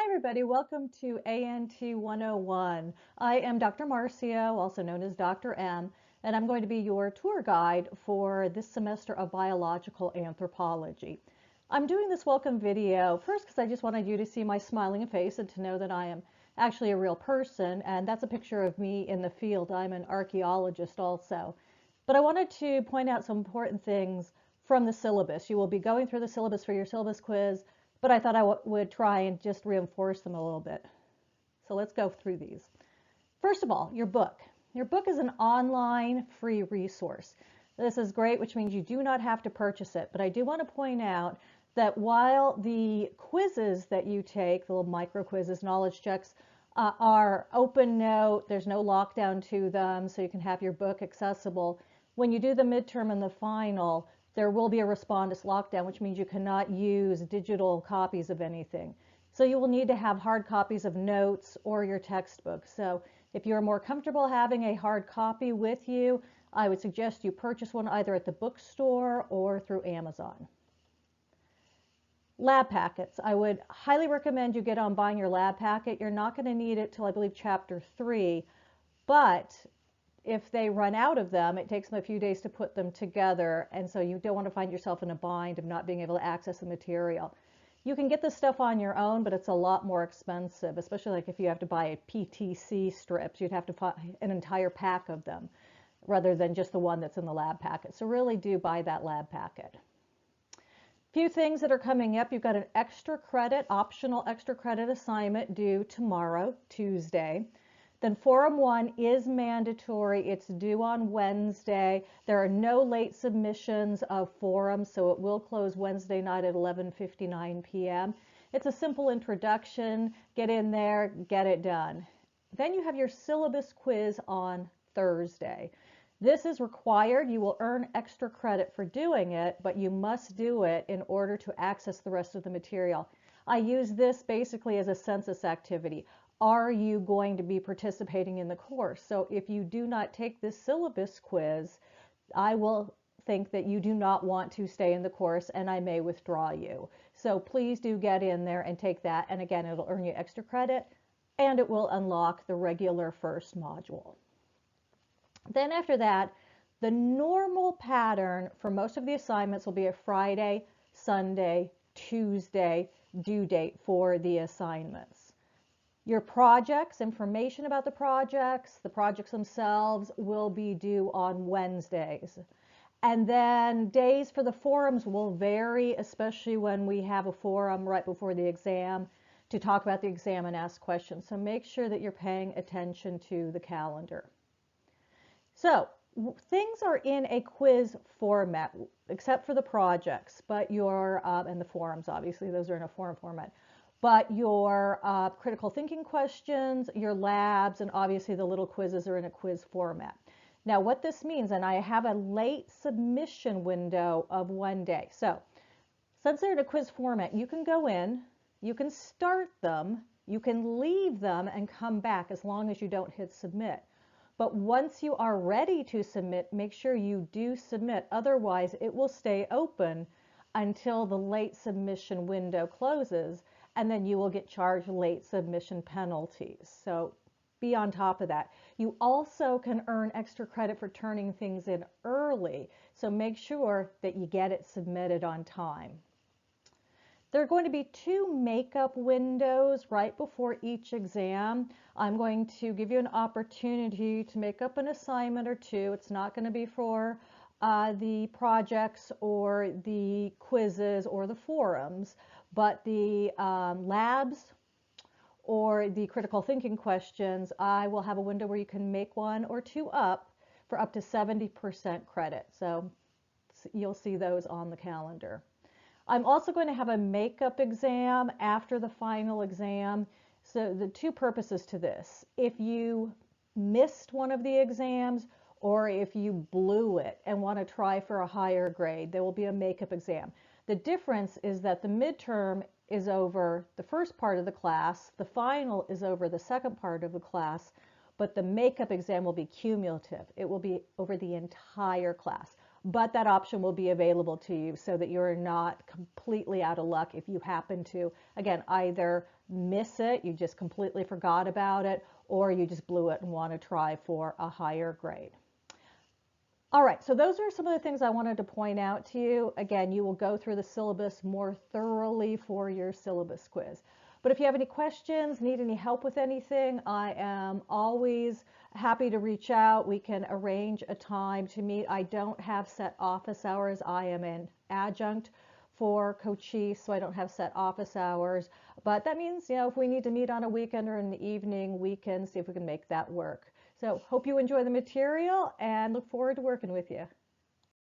everybody, welcome to ANT 101. I am Dr. Marcio, also known as Dr. M, and I'm going to be your tour guide for this semester of biological anthropology. I'm doing this welcome video first because I just wanted you to see my smiling face and to know that I am actually a real person, and that's a picture of me in the field. I'm an archaeologist also. But I wanted to point out some important things from the syllabus. You will be going through the syllabus for your syllabus quiz, but I thought I would try and just reinforce them a little bit. So let's go through these. First of all, your book. Your book is an online free resource. This is great, which means you do not have to purchase it. But I do want to point out that while the quizzes that you take, the little micro quizzes, knowledge checks, are open note, there's no lockdown to them, so you can have your book accessible. When you do the midterm and the final, there will be a respondus lockdown, which means you cannot use digital copies of anything. So you will need to have hard copies of notes or your textbook. So if you're more comfortable having a hard copy with you, I would suggest you purchase one either at the bookstore or through Amazon. Lab packets. I would highly recommend you get on buying your lab packet. You're not going to need it till I believe chapter 3, but if they run out of them, it takes them a few days to put them together, and so you don't want to find yourself in a bind of not being able to access the material. You can get this stuff on your own, but it's a lot more expensive, especially like if you have to buy a PTC strips. You'd have to buy an entire pack of them rather than just the one that's in the lab packet. So really do buy that lab packet. Few things that are coming up. You've got an extra credit, optional extra credit assignment due tomorrow, Tuesday. Then Forum 1 is mandatory. It's due on Wednesday. There are no late submissions of forums, so it will close Wednesday night at 11:59 p.m. It's a simple introduction. Get in there, get it done. Then you have your syllabus quiz on Thursday. This is required. You will earn extra credit for doing it, but you must do it in order to access the rest of the material. I use this basically as a census activity. Are you going to be participating in the course? So if you do not take this syllabus quiz, I will think that you do not want to stay in the course and I may withdraw you. So please do get in there and take that. And again, it'll earn you extra credit and it will unlock the regular first module. Then after that, the normal pattern for most of the assignments will be a Friday, Sunday, Tuesday due date for the assignments. Your projects, information about the projects themselves will be due on Wednesdays. And then days for the forums will vary, especially when we have a forum right before the exam to talk about the exam and ask questions. So make sure that you're paying attention to the calendar. So things are in a quiz format, except for the projects, but and the forums, obviously, those are in a forum format. But your critical thinking questions, your labs, and obviously the little quizzes are in a quiz format. Now what this means, and I have a late submission window of 1 day. So since they're in a quiz format, you can go in, you can start them, you can leave them and come back as long as you don't hit submit. But once you are ready to submit, make sure you do submit. Otherwise, it will stay open until the late submission window closes, and then you will get charged late submission penalties. So be on top of that. You also can earn extra credit for turning things in early. So make sure that you get it submitted on time. There are going to be 2 makeup windows right before each exam. I'm going to give you an opportunity to make up an assignment or 2. It's not going to be for the projects or the quizzes or the forums, but the labs or the critical thinking questions, I will have a window where you can make 1 or 2 up for up to 70% credit. So you'll see those on the calendar. I'm also going to have a makeup exam after the final exam. So the 2 purposes to this. If you missed one of the exams or if you blew it and want to try for a higher grade, there will be a makeup exam. The difference is that the midterm is over the first part of the class, the final is over the second part of the class, but the makeup exam will be cumulative. It will be over the entire class. but that option will be available to you so that you're not completely out of luck if you happen to, again, either miss it, you just completely forgot about it, or you just blew it and want to try for a higher grade. All right, so those are some of the things I wanted to point out to you. Again, you will go through the syllabus more thoroughly for your syllabus quiz. But if you have any questions, need any help with anything, I am always happy to reach out. We can arrange a time to meet. I don't have set office hours. I am an adjunct for Cochise, so I don't have set office hours. But that means, if we need to meet on a weekend or in the evening, we can see if we can make that work. So hope you enjoy the material and look forward to working with you.